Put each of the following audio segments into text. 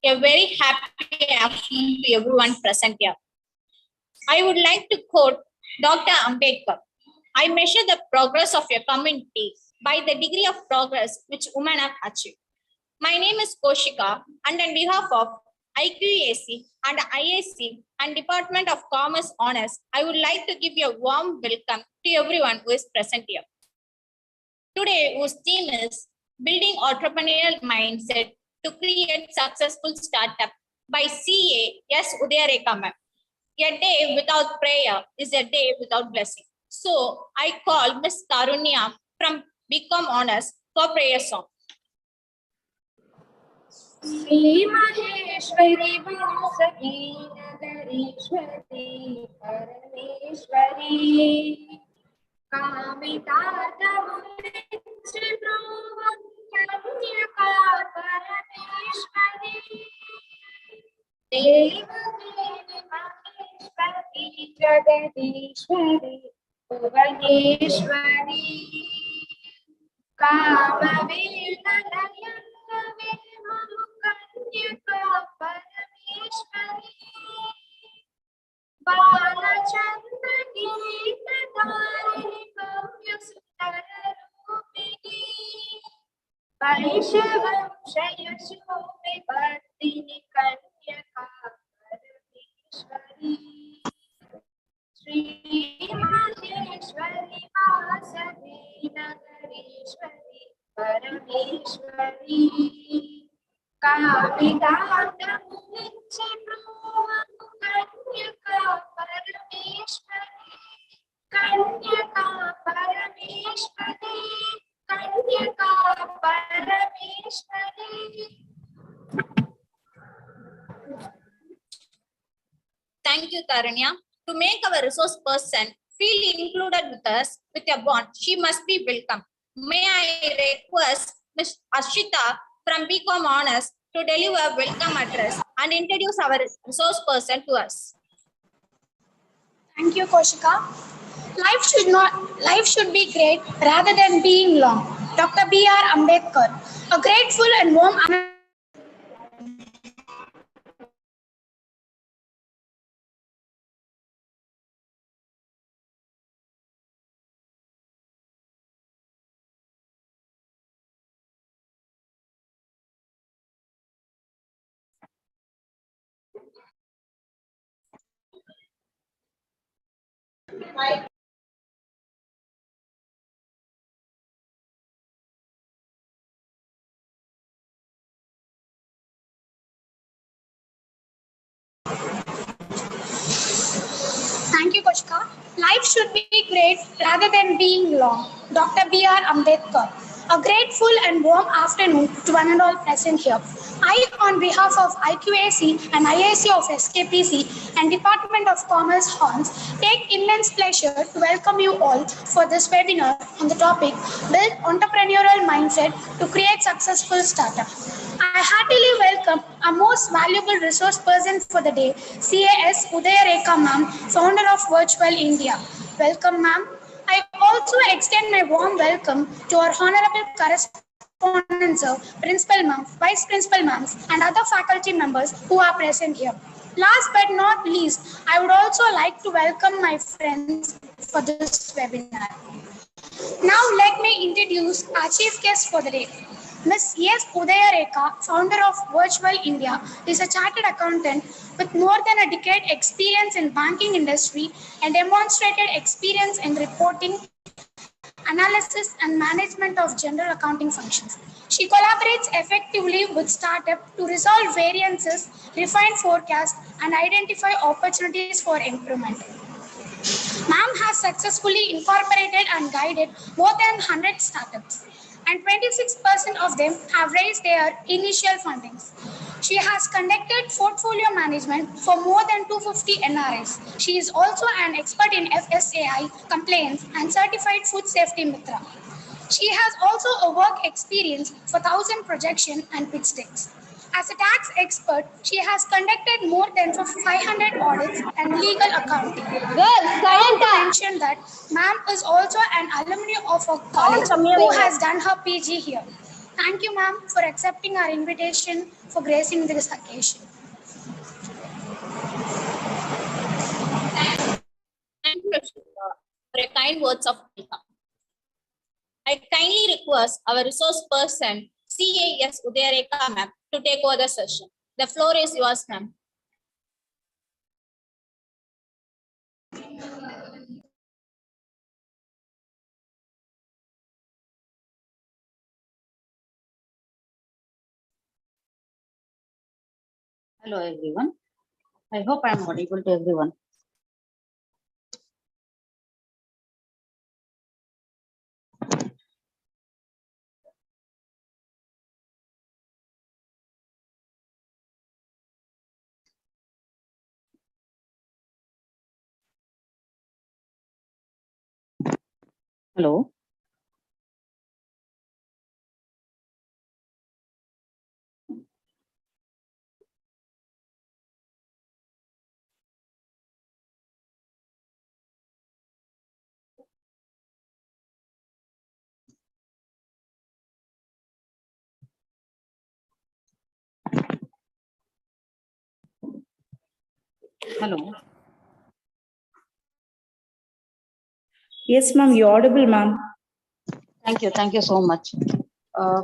A very happy afternoon to everyone present here. I would like to quote Dr. Ambedkar. I measure the progress of your community by the degree of progress which women have achieved. My name is Koshika, and on behalf of IQAC and IAC and Department of Commerce Honors, I would like to give you a warm welcome to everyone who is present here. Today, whose theme is Building Entrepreneurial Mindset to Create Successful Startup by CA Udaya Rekha ma'am. A day without prayer is a day without blessing. So I call Miss Karunya from BCom Honors for prayer song. Shri Maheshwari Vasavi नगरीश्वरी Parmeshwari कामितार्थमुनिश्चिब्रूवन्यका Parmeshwari देवदेवी Maheshwari Jagadishwari Bhuvaneshwari कामवेदनयन्नवे कन्यका Parmeshwari Balchandra गीतधारिणी Bhavya सुन्दररूपिणी वैशवंशयशोभिवर्धिनि कन्यका Parmeshwari Shri Maheshwari Vasavi नगरीश्वरी Parmeshwari कामितार्थमुनिश्चिब्रूवन्यका Parmeshwari कन्यका Parmeshwari कन्यका Parmeshwari. Thank you, Karunya. To make our resource person feel included with us with a bond, she must be welcome. May I request Ms. Ashita from BCom Honors to deliver welcome address and introduce our resource person to us. Thank you, Koshika. Life should be great rather than being long. Dr. B.R. Ambedkar. A grateful and warm Thank you, Koshika. Life should be great rather than being long. Dr. B.R. Ambedkar. A grateful and warm afternoon to one and all present here. I, on behalf of IQAC and IAC of SKPC and Department of Commerce Horns, take immense pleasure to welcome you all for this webinar on the topic Build Entrepreneurial Mindset to Create Successful Startup. I heartily welcome our most valuable resource person for the day, CAS Udaya Rekha ma'am, founder of Virtual India. Welcome, ma'am. I also extend my warm welcome to our honorable correspondents, principal ma'am, vice principal ma'ams, and other faculty members who are present here. Last but not least, I would also like to welcome my friends for this webinar. Now let me introduce our chief guest for the day. Ms. Iic Udaya Rekha, founder of Virtual India, is a chartered accountant with more than a decade experience in banking industry and demonstrated experience in reporting, analysis, and management of general accounting functions. She collaborates effectively with startups to resolve variances, refine forecasts, and identify opportunities for improvement. Ma'am has successfully incorporated and guided more than 100 startups, and 26% of them have raised their initial fundings. She has conducted portfolio management for more than 250 NRIs. She is also an expert in FSAI compliance and certified food safety Mitra. She has also a work experience for 1,000 projection and pitch decks. As a tax expert, she has conducted more than 500 audits and legal accounting. I mention that ma'am is also an alumni of a college who has done her PG here. Thank you, ma'am, for accepting our invitation for gracing this occasion. Thank you, Koshika, for your kind words of welcome. I kindly request our resource person, CAS Udaya Rekha ma'am, to take over the session. The floor is yours, ma'am. Hello everyone. I hope I am audible to everyone. Hello. Hello. Yes, ma'am, you're audible, ma'am. Thank you. Thank you so much.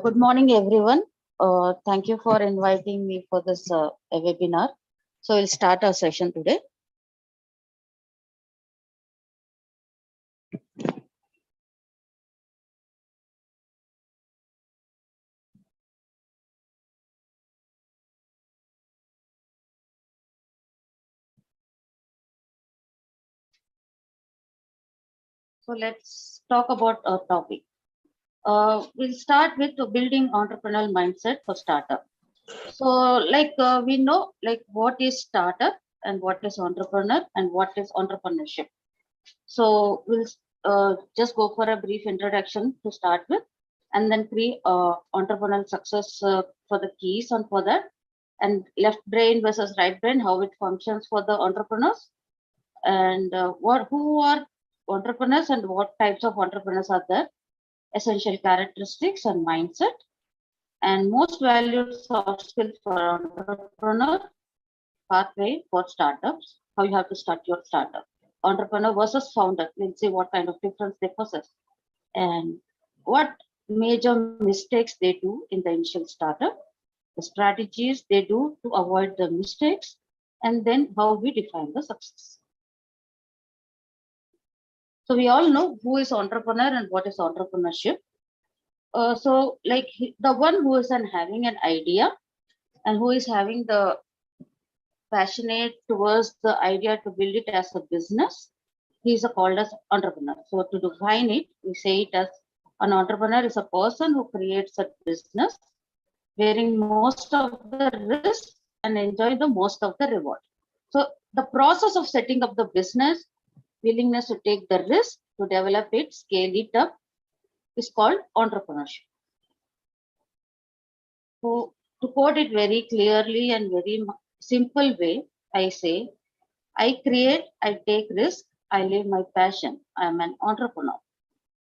Good morning, everyone. Thank you for inviting me for this webinar. So we'll start our session today. So let's talk about our topic. We'll start with the building entrepreneurial mindset for startup. So we know what is startup and what is entrepreneur and what is entrepreneurship. So we'll just go for a brief introduction to start with, and then entrepreneurial success for the keys and for that, and left brain versus right brain, how it functions for the entrepreneurs, and who are entrepreneurs and what types of entrepreneurs are there, essential characteristics and mindset, and most valued soft skills for entrepreneur, pathway for startups, how you have to start your startup. Entrepreneur versus founder, we'll see what kind of difference they possess and what major mistakes they do in the initial startup, the strategies they do to avoid the mistakes, and then how we define the success. So we all know who is entrepreneur and what is entrepreneurship. The one who is having an idea and who is having the passionate towards the idea to build it as a business, he is called as entrepreneur. So to define it, we say it as an entrepreneur is a person who creates a business, bearing most of the risk and enjoy the most of the reward. So the process of setting up the business, willingness to take the risk to develop it, scale it up, is called entrepreneurship. So to quote it very clearly and very simple way, I say, I create, I take risk, I live my passion. I am an entrepreneur.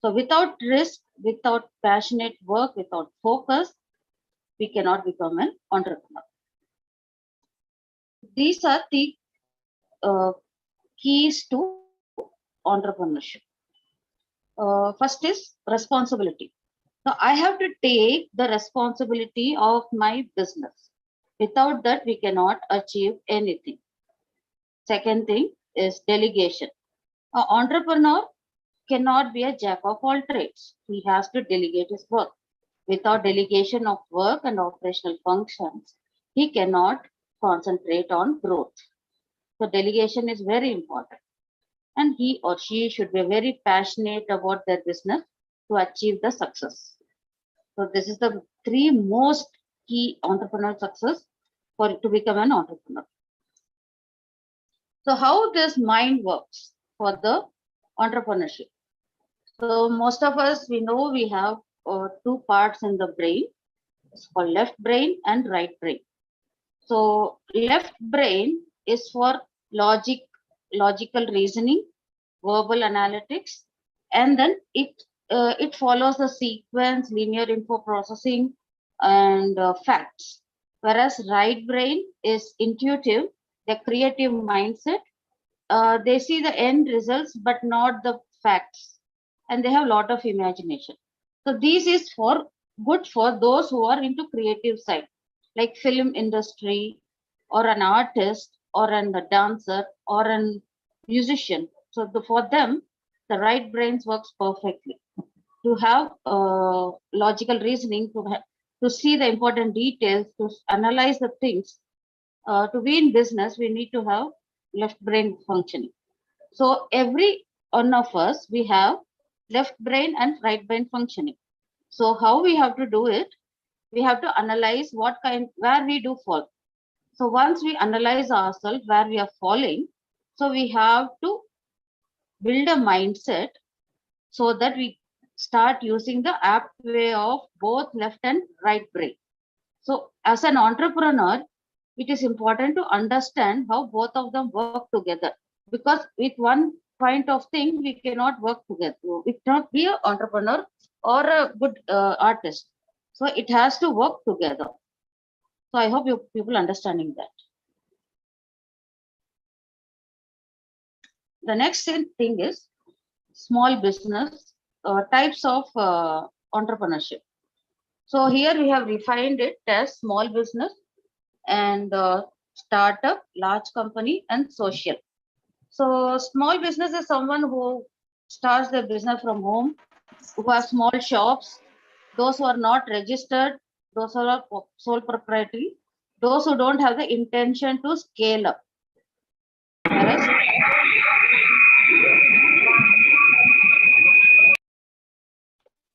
So without risk, without passionate work, without focus, we cannot become an entrepreneur. These are the keys to entrepreneurship. First is responsibility. So I have to take the responsibility of my business. Without that, we cannot achieve anything. Second thing is delegation. An entrepreneur cannot be a jack of all trades. He has to delegate his work. Without delegation of work and operational functions, he cannot concentrate on growth. So delegation is very important. And he or she should be very passionate about their business to achieve the success. So this is the three most key entrepreneurial success for to become an entrepreneur. So how this mind works for the entrepreneurship? So most of us, we know we have two parts in the brain. It's called left brain and right brain. So left brain is for logical reasoning, verbal analytics, and then it it follows the sequence, linear info processing, and facts. Whereas right brain is intuitive, the creative mindset. They see the end results, but not the facts, and they have a lot of imagination. So this is for good for those who are into creative side, like film industry, or an artist, or a dancer, or a musician. So for them, the right brains works perfectly to have logical reasoning, to see the important details, to analyze the things. To be in business, we need to have left brain functioning. So every one of us, we have left brain and right brain functioning. So how we have to do it? We have to analyze where we do fall. So once we analyze ourselves where we are falling, so we have to build a mindset so that we start using the apt way of both left and right brain. So as an entrepreneur, it is important to understand how both of them work together, because with one kind of thing, we cannot work together. We cannot be an entrepreneur or a good artist. So it has to work together. So I hope you people understanding that. The next thing is small business types of entrepreneurship. So here we have refined it as small business and startup, large company, and social. So small business is someone who starts their business from home, who have small shops, those who are not registered, those who are sole proprietary, those who don't have the intention to scale up.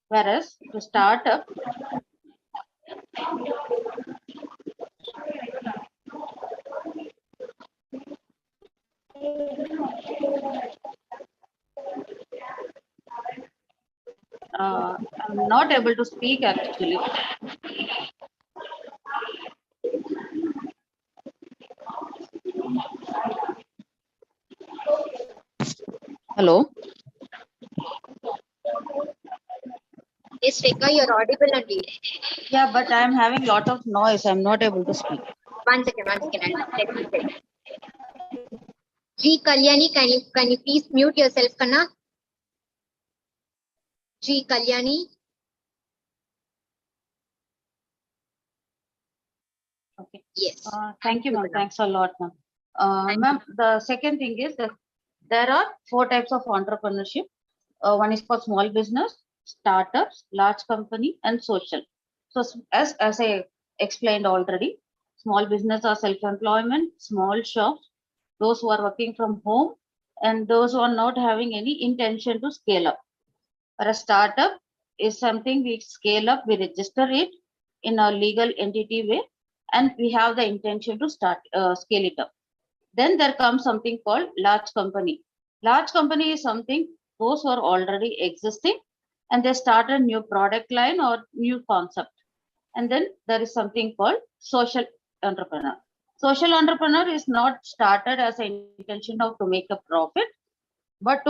Whereas to start up, I'm not able to speak actually. Hello. Yes, Rekha, you're audible only. Yeah, but I'm having a lot of noise. I'm not able to speak. One second, let me check. G Kalyani, can you please mute yourself, Kanna? G Kalyani. Okay. Yes. Thank you, ma'am. Thanks a lot, ma'am. Ma'am, the second thing is that there are 4 types of entrepreneurship. One is for small business, startups, large company, and social. So as I explained already, small business are self-employment, small shops, those who are working from home, and those who are not having any intention to scale up. For a startup is something we scale up, we register it in a legal entity way, and we have the intention to scale it up. Then there comes something called large company. Large company is something those who are already existing and they start a new product line or new concept. And then there is something called social entrepreneur. Social entrepreneur is not started as an intention of to make a profit, but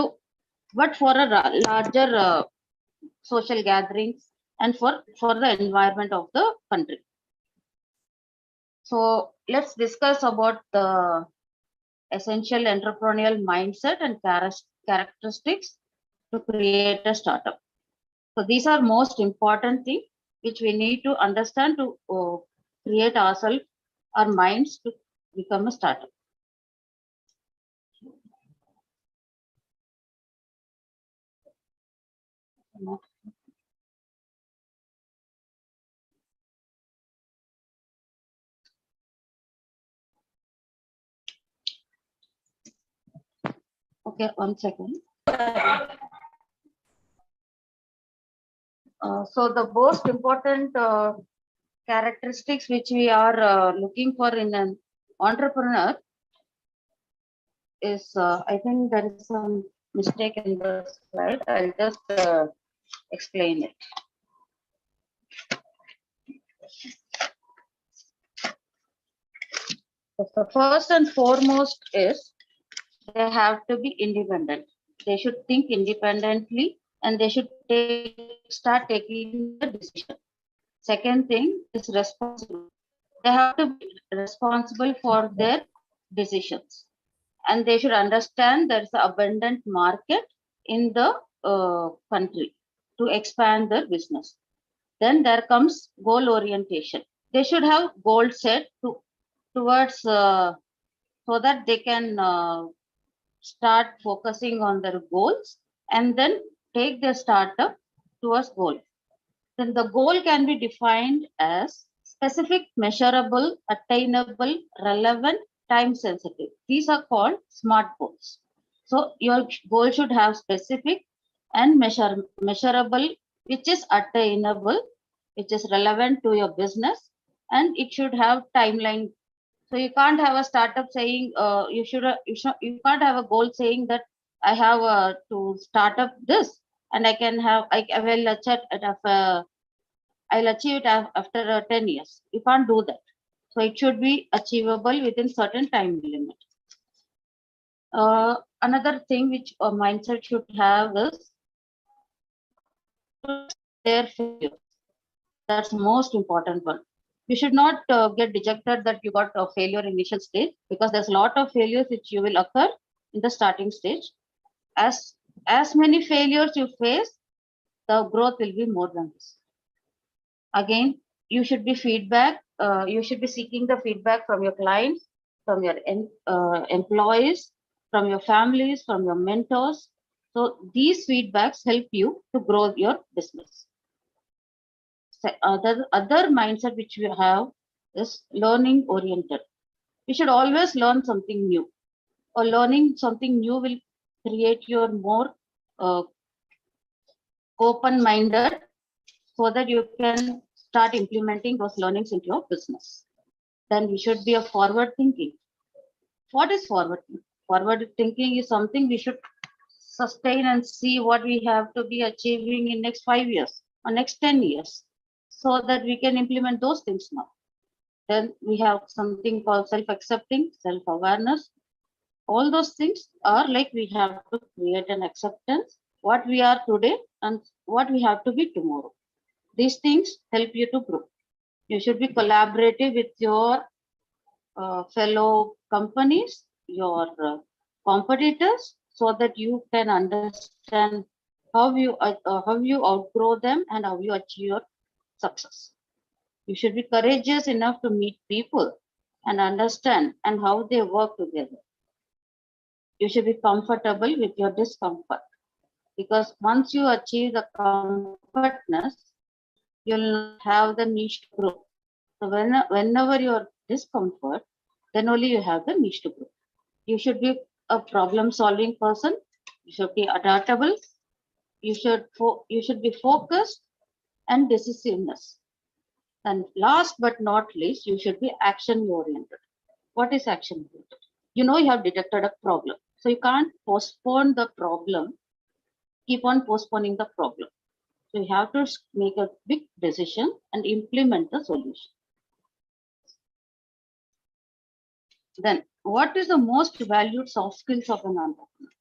for a larger social gatherings and for the environment of the country. So let's discuss about the essential entrepreneurial mindset and characteristics to create a startup. So these are most important things which we need to understand to create ourselves, our minds to become a startup. Okay, 1 second. So the most important characteristics which we are looking for in an entrepreneur is, I think there is some mistake in the slide. I'll just explain it. So the first and foremost is they have to be independent. They should think independently and they should start taking the decision. Second thing is responsible. They have to be responsible for their decisions, and they should understand there is an abundant market in the country to expand their business. Then there comes goal orientation. They should have goal set towards so that they can start focusing on their goals and then take their startup towards goal. Then the goal can be defined as specific, measurable, attainable, relevant, time sensitive. These are called SMART goals. So your goal should have specific and measurable, which is attainable, which is relevant to your business, and it should have timeline. So you can't have a startup saying you can't have a goal saying that I have to start up this and I will I'll achieve it after 10 years. You can't do that. So it should be achievable within certain time limit. Another thing which a mindset should have is their failure. That's the most important one. You should not get dejected that you got a failure in initial stage, because there's a lot of failures which you will occur in the starting stage. As many failures you face, the growth will be more than this. Again, you should be you should be seeking the feedback from your clients, from your employees, from your families, from your mentors. So these feedbacks help you to grow your business. Other mindset which we have is learning oriented. We should always learn something new, or learning something new will create your more open minded, so that you can start implementing those learnings into your business. Then we should be a forward thinking. What is forward thinking? Forward thinking is something we should sustain and see what we have to be achieving in next 5 years or next 10 years, so that we can implement those things now. Then we have something called self-accepting, self-awareness. All those things are like we have to create an acceptance, what we are today and what we have to be tomorrow. These things help you to grow. You should be collaborative with your fellow companies, your competitors, so that you can understand how you outgrow them and how you achieve your success. You should be courageous enough to meet people and understand and how they work together. You should be comfortable with your discomfort, because once you achieve the comfortness, you'll not have the niche to grow. So whenever you're discomfort, then only you have the niche to grow. You should be a problem-solving person. You should be adaptable. You should be focused and decisiveness. And last but not least, you should be action-oriented. What is action-oriented? You have detected a problem. So you can't postpone the problem, keep on postponing the problem. So you have to make a big decision and implement the solution. Then, what is the most valued soft skills of an entrepreneur?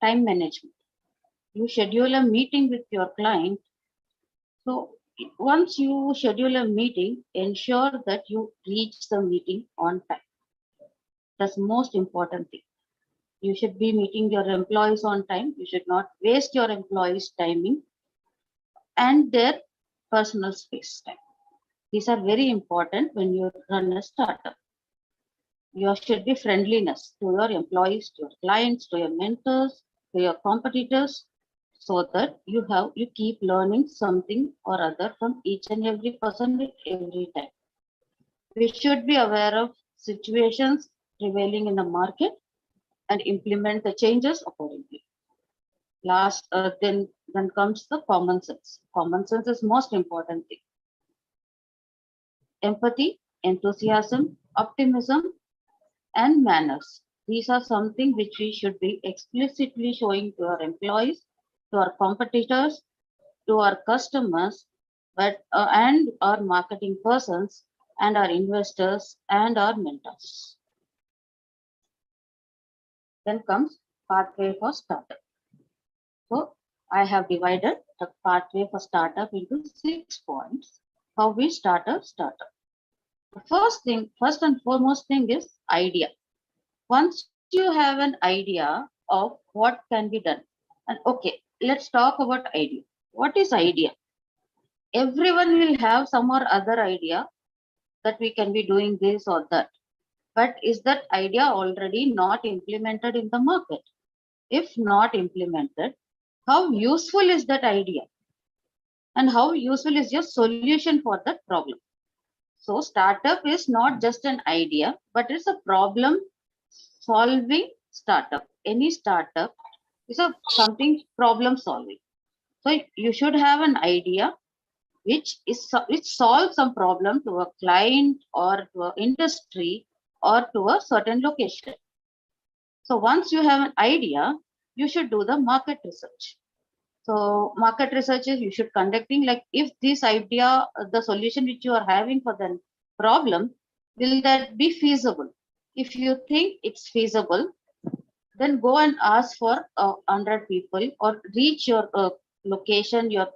Time management. You schedule a meeting with your client. So once you schedule a meeting, ensure that you reach the meeting on time. That's the most important thing. You should be meeting your employees on time. You should not waste your employees' timing and their personal space time. These are very important when you run a startup. You should be friendliness to your employees, to your clients, to your mentors, to your competitors, so that you keep learning something or other from each and every person at every time. We should be aware of situations prevailing in the market and implement the changes accordingly. Last, then comes the common sense. Common sense is most important thing. Empathy, enthusiasm, optimism, and manners. These are something which we should be explicitly showing to our employees, to our competitors, to our customers, and our marketing persons, and our investors, and our mentors. Then comes pathway for startup. So I have divided the pathway for startup into 6 points. How we start a startup. The first and foremost thing is idea. Once you have an idea of what can be done, and okay, let's talk about idea. What is idea? Everyone will have some or other idea that we can be doing this or that. But is that idea already not implemented in the market? If not implemented, how useful is that idea? And how useful is your solution for that problem? So startup is not just an idea, but it's a problem solving startup. Any startup is a something problem solving. So you should have an idea which solves some problem to a client or to an industry or to a certain location. So once you have an idea, you should do the market research. So market research is you should conducting like if this idea, the solution which you are having for the problem, will that be feasible? If you think it's feasible, then go and ask for 100 people or reach your location, your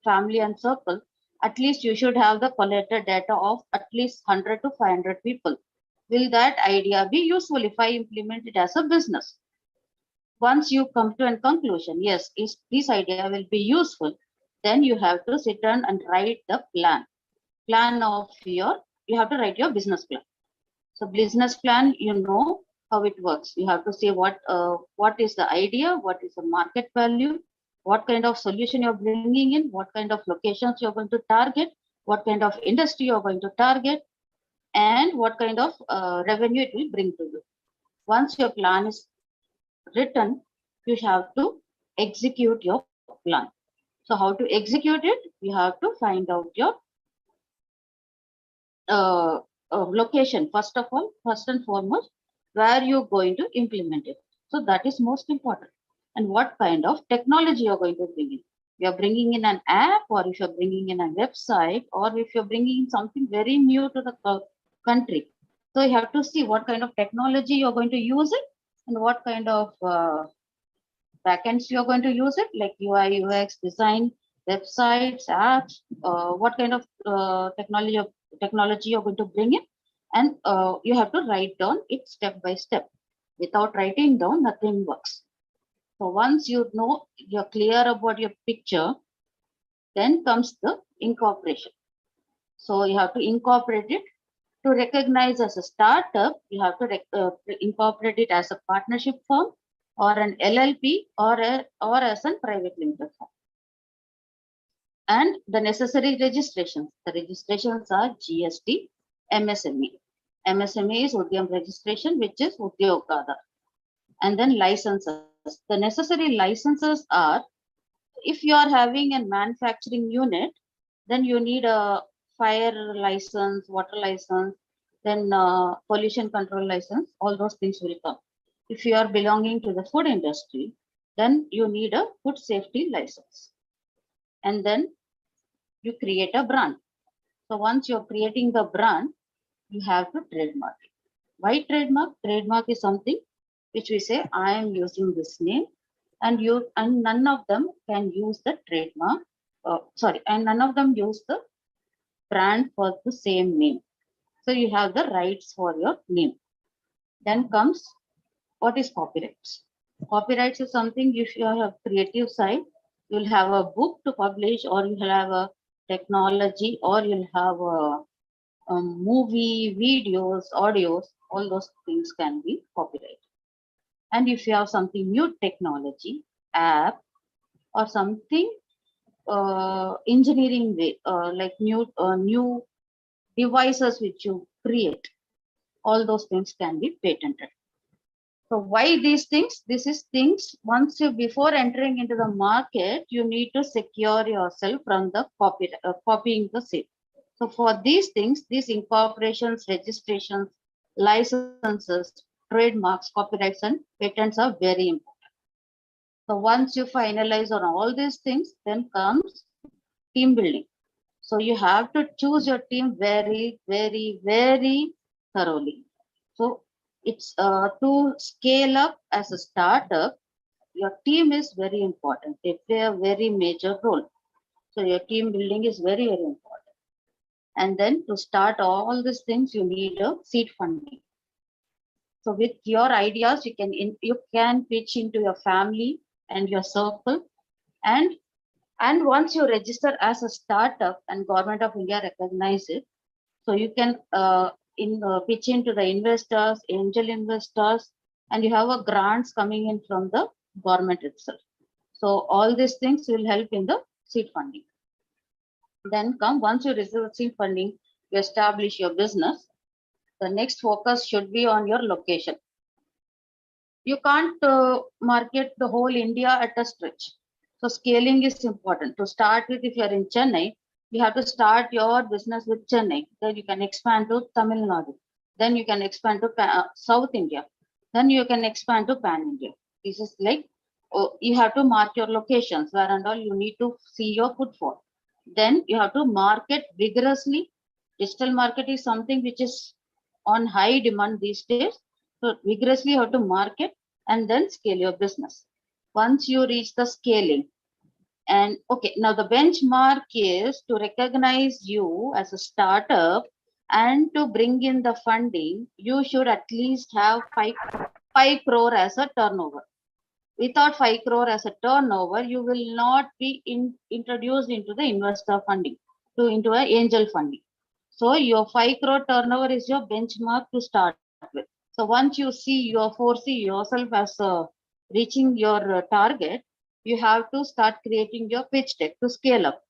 family and circle. At least you should have the collected data of at least 100 to 500 people. Will that idea be useful if I implement it as a business? Once you come to a conclusion, yes, this idea will be useful, then you have to sit down and write the plan of you have to write your business plan. So business plan, you know how it works. You have to say what is the idea, what is the market value, what kind of solution you're bringing in, what kind of locations you're going to target, what kind of industry you're going to target, and what kind of revenue it will bring to you. Once your plan is written, you have to execute your plan. So how to execute it? You have to find out your location, first and foremost, where you're going to implement it. So that is most important. And what kind of technology you're going to bring in. You're bringing in an app, or if you're bringing in a website, or if you're bringing in something very new to the country. So you have to see what kind of technology you're going to use it and what kind of backends you're going to use it, like UI, UX, design, websites, apps, what kind of technology you're going to bring in, and you have to write down it step by step. Without writing down, nothing works. So once you know you're clear about your picture, then comes the incorporation. So you have to incorporate it. To recognize as a startup, you have to incorporate it as a partnership firm or an LLP or as a private limited firm. And the necessary registrations. The registrations are GST, MSME. MSME is Udyam registration, which is Udyogada. And then licenses. The necessary licenses are, if you are having a manufacturing unit, then you need a fire license, water license, then pollution control license, all those things will come. If you are belonging to the food industry, then you need a food safety license. And then you create a brand. So once you're creating the brand, you have to trademark it. Why trademark? Trademark is something which we say, I am using this name, and none of them can use the trademark. And none of them use the brand for the same name. So you have the rights for your name. Then comes what is copyrights. Copyrights is something if you have creative side, you'll have a book to publish, or you'll have a technology, or you'll have a movie, videos, audios, all those things can be copyrighted. And if you have something new technology, app, or something engineering way, like new devices which you create, all those things can be patented. So why these things? This is things once you, before entering into the market, you need to secure yourself from the copying the same. So for these things, these incorporations, registrations, licenses, trademarks, copyrights, and patents are very important. So once you finalize on all these things, then comes team building. So you have to choose your team very, very, very thoroughly. So it's to scale up as a startup, your team is very important. They play a very major role. So your team building is very, very important. And then to start all these things, you need a seed funding. So with your ideas, you can pitch into your family and your circle, and once you register as a startup and Government of India recognize it, so you can pitch into the investors, angel investors, and you have a grants coming in from the government itself. So all these things will help in the seed funding. Then once you receive seed funding, you establish your business. The next focus should be on your location. You can't market the whole India at a stretch. So scaling is important. To start with, if you are in Chennai, you have to start your business with Chennai. Then you can expand to Tamil Nadu. Then you can expand to South India. Then you can expand to Pan India. This is like, you have to mark your locations where and all you need to see your footfall. Then you have to market vigorously. Digital market is something which is on high demand these days. So vigorously you have to market and then scale your business. Once you reach the scaling, and okay, now the benchmark is to recognize you as a startup, and to bring in the funding, you should at least have 5 crore as a turnover. Without 5 crore as a turnover, you will not be introduced into the investor funding, into an angel funding. So your 5 crore turnover is your benchmark to start with. So once you foresee yourself as reaching your target, you have to start creating your pitch deck to scale up.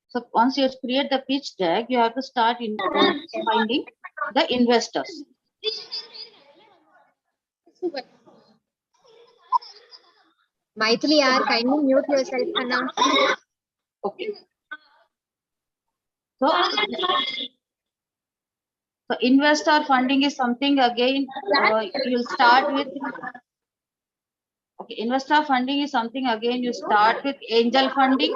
So once you create the pitch deck, you have to start finding the investors. Maithili, kindly mute yourself, Anna. Okay. So investor funding is something again you'll start with. Okay, investor funding is something again you start with angel funding.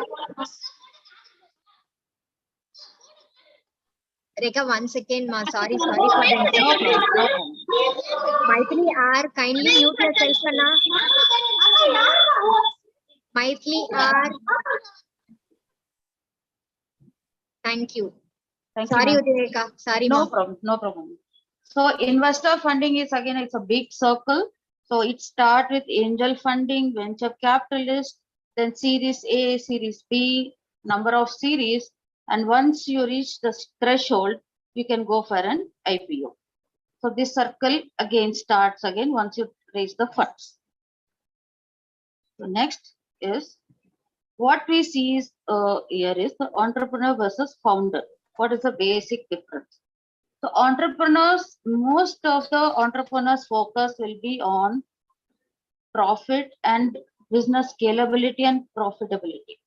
Rekha, 1 second, ma. Sorry for the interruption. No problem. Maithili, kindly mute yourself, Anna. Maithili, thank you. Sorry, Udaya Rekha. Sorry, no ma. problem, no problem. So investor funding is again, it's a big circle. So it starts with angel funding, venture capitalist, then series A, series B, number of series. And once you reach the threshold, you can go for an IPO. So this circle again starts again once you raise the funds. So next is what we see is here is the entrepreneur versus founder. What is the basic difference? So entrepreneurs, most of the entrepreneurs focus will be on profit and business scalability and profitability.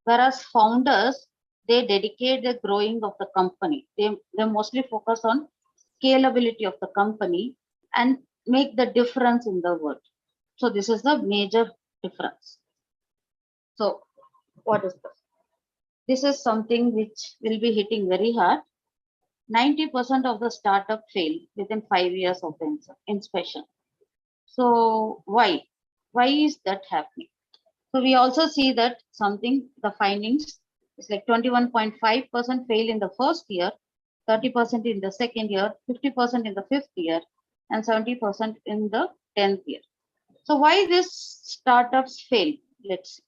Whereas founders, they dedicate the growing of the company. They mostly focus on scalability of the company and make the difference in the world. So this is the major difference. So what is this? This is something which will be hitting very hard. 90% of the startup fail within 5 years of the inspection. So why is that happening? So we also see that the findings is like 21.5% fail in the first year, 30% in the second year, 50% in the 5th year, and 70% in the 10th year. So why these startups fail? Let's see.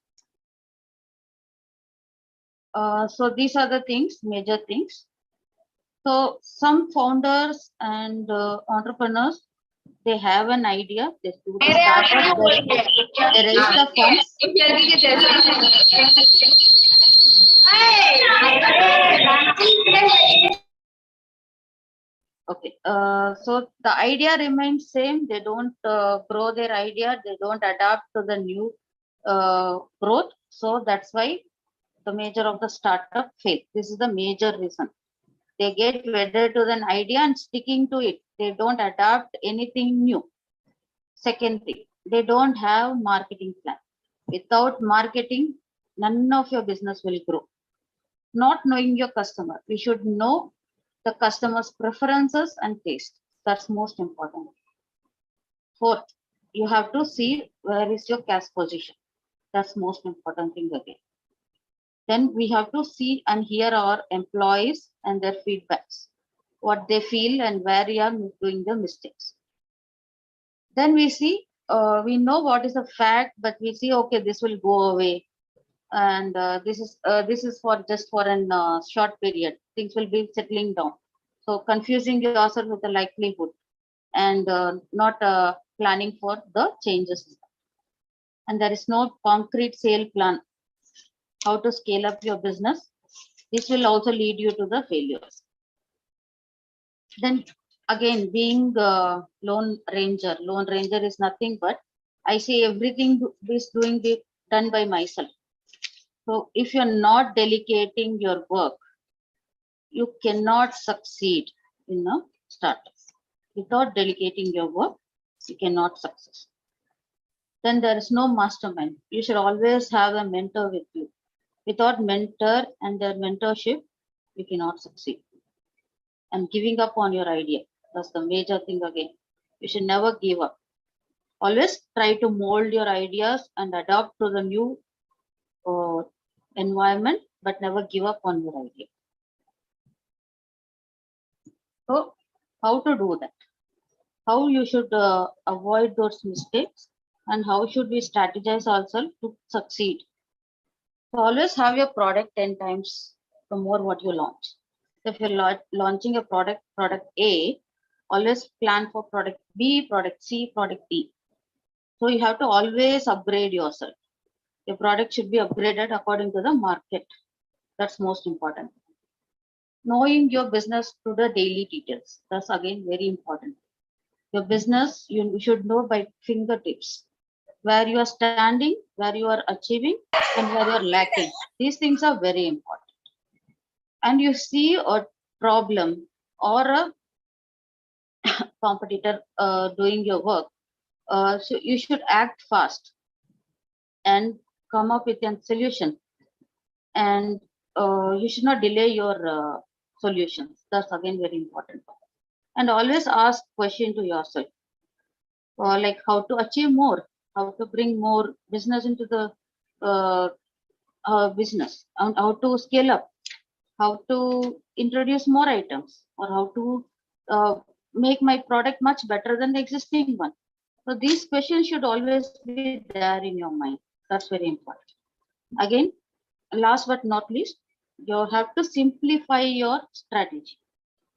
So these are the things, major things. So some founders and entrepreneurs, they have an idea, they do the startup, they raise the funds. Okay, so the idea remains same. They don't grow their idea. They don't adapt to the new growth. So that's why the major of the startup fail. This is the major reason. They get wedded to an idea and sticking to it. They don't adapt anything new. Second thing, they don't have marketing plan. Without marketing, none of your business will grow. Not knowing your customer. We should know the customer's preferences and taste. That's most important. Fourth, you have to see where is your cash position. That's most important thing again. Then we have to see and hear our employees and their feedbacks, what they feel and where you are doing the mistakes. Then we see, we know what is the fact, but we see, okay, this will go away, and this is for just for an short period. Things will be settling down. So confusing yourself with the likelihood and not planning for the changes. And there is no concrete sale plan, how to scale up your business. This will also lead you to the failures. Then again, being lone ranger is nothing but I say everything is done by myself. So if you're not delegating your work, you cannot succeed in a startup. Without delegating your work, you cannot succeed. Then there is no mastermind. You should always have a mentor with you. Without mentor and their mentorship, you cannot succeed. And giving up on your idea, that's the major thing again. You should never give up. Always try to mold your ideas and adapt to the new environment, but never give up on your idea. So how to do that? How you should avoid those mistakes, and how should we strategize ourselves to succeed? So always have your product 10 times the more what you launch. If you're launching a product A, always plan for product B, product C, product D. So you have to always upgrade yourself. Your product should be upgraded according to the market. That's most important. Knowing your business to the daily details. That's again very important. Your business, you should know by fingertips where you are standing, where you are achieving, and where you are lacking. These things are very important. And you see a problem or a competitor doing your work, so you should act fast and come up with a solution. And you should not delay your solutions. That's again very important. And always ask question to yourself, like how to achieve more, how to bring more business into the business, and how to scale up, how to introduce more items, or how to make my product much better than the existing one. So these questions should always be there in your mind. That's very important. Again, last but not least, you have to simplify your strategy.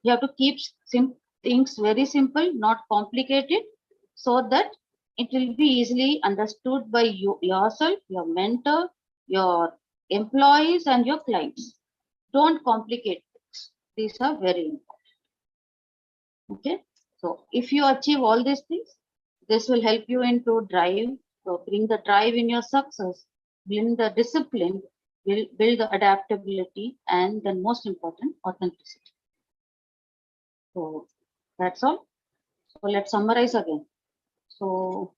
You have to keep things very simple, not complicated, so that it will be easily understood by yourself, your mentor, your employees, and your clients. Don't complicate things. These are very important. Okay. So if you achieve all these things, this will help you into drive. So bring the drive in your success, bring the discipline, build the adaptability, and then most important, authenticity. So that's all. So let's summarize again. So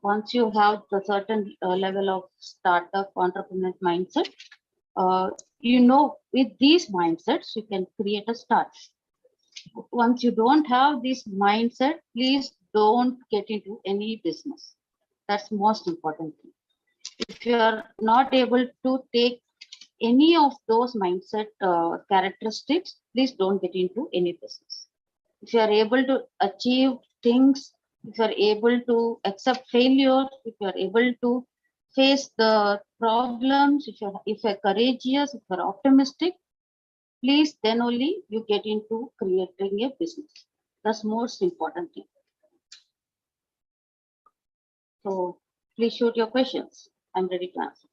once you have the certain level of startup entrepreneur mindset, with these mindsets, you can create a start. Once you don't have this mindset, please don't get into any business. That's most important thing. If you are not able to take any of those mindset characteristics, please don't get into any business. If you are able to achieve things, if you are able to accept failure, if you are able to face the problems, if you're courageous, if you're optimistic, please then only you get into creating a business. That's most important thing. So please shoot your questions. I'm ready to answer.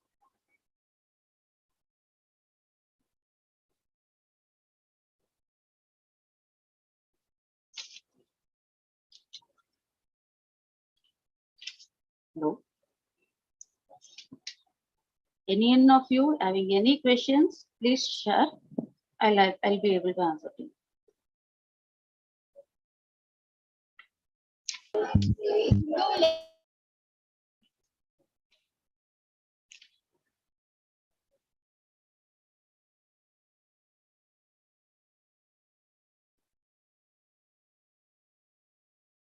Hello. Any of you having any questions, please share. I'll be able to answer to you.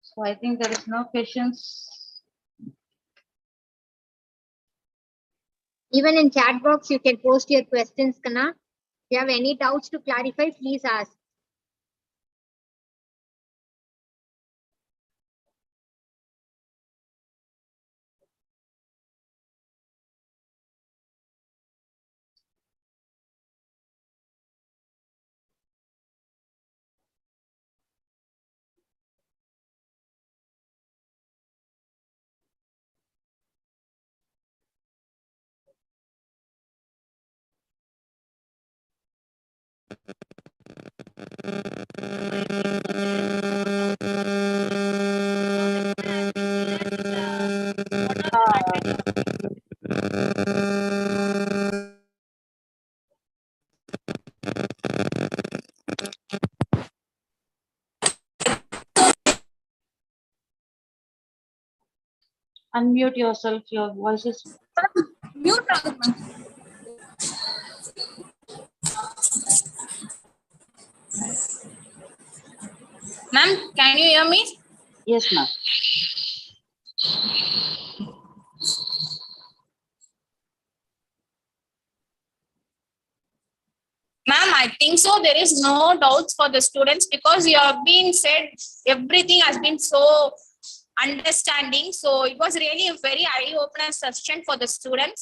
So I think there is no questions Even in chat box, you can post your questions, Kana. If you have any doubts to clarify, please ask. Unmute yourself. Your voice is. Mute ಆಗುತ್ತೆ ma'am. Ma'am, can you hear me? Yes, ma'am. Ma'am, I think so. There is no doubts for the students because you have been said everything has been so understanding. So it was really a very eye-opener session for the students.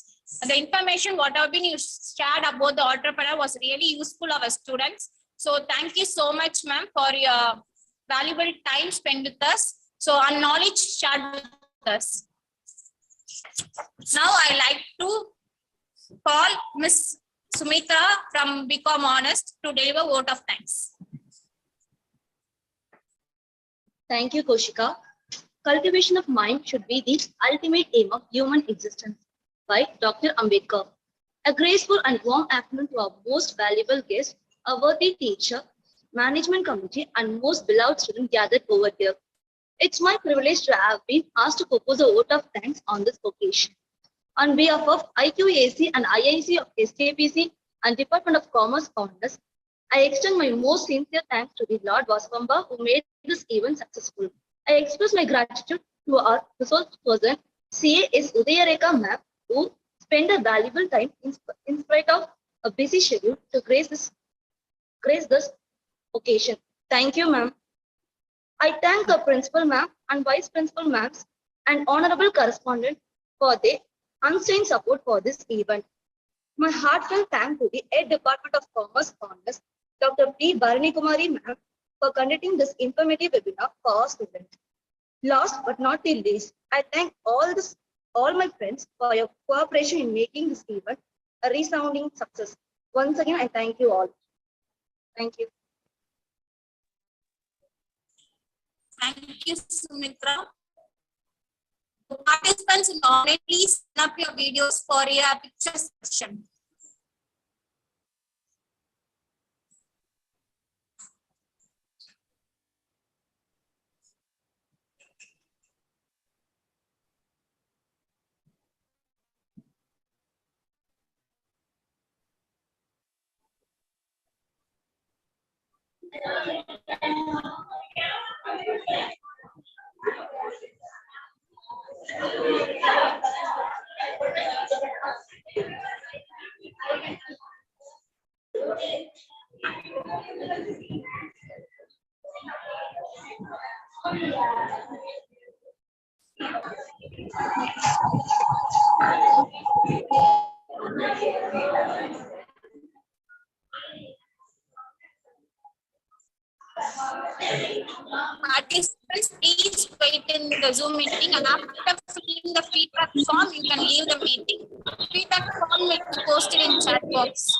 The information what have been you shared about the entrepreneur was really useful of our students. So thank you so much, ma'am, for your valuable time spent with us. So our knowledge shared with us. Now I like to call Miss Sumithra from Become Honest to deliver vote of thanks. Thank you, Koshika. Cultivation of mind should be the ultimate aim of human existence by Dr. Ambedkar. A graceful and warm afternoon to our most valuable guest, a worthy teacher, management committee, and most beloved student gathered over here. It's my privilege to have been asked to propose a vote of thanks on this occasion. On behalf of IQAC and IIC of SKPC and Department of Commerce founders, I extend my most sincere thanks to the Lord Vasvamba who made this event successful. I express my gratitude to our resource person, CAS Udaya Rekha ma'am, who spent a valuable time in spite of a busy schedule to grace this occasion. Thank you, ma'am. I thank the principal ma'am and vice principal ma'ams and honorable correspondent for their unstained support for this event. My heartfelt thanks to the Ed Department of Commerce founders, Dr. P. Bharani Kumari ma'am, for conducting this informative webinar for our students. Last but not the least, I thank all my friends for your cooperation in making this event a resounding success. Once again, I thank you all. Thank you. Thank you, Sumithra. Participants in the audience, please send up your videos for your picture section. Participants, please wait in the Zoom meeting, and after filling the feedback form, you can leave the meeting. Feedback form will be posted in chat box.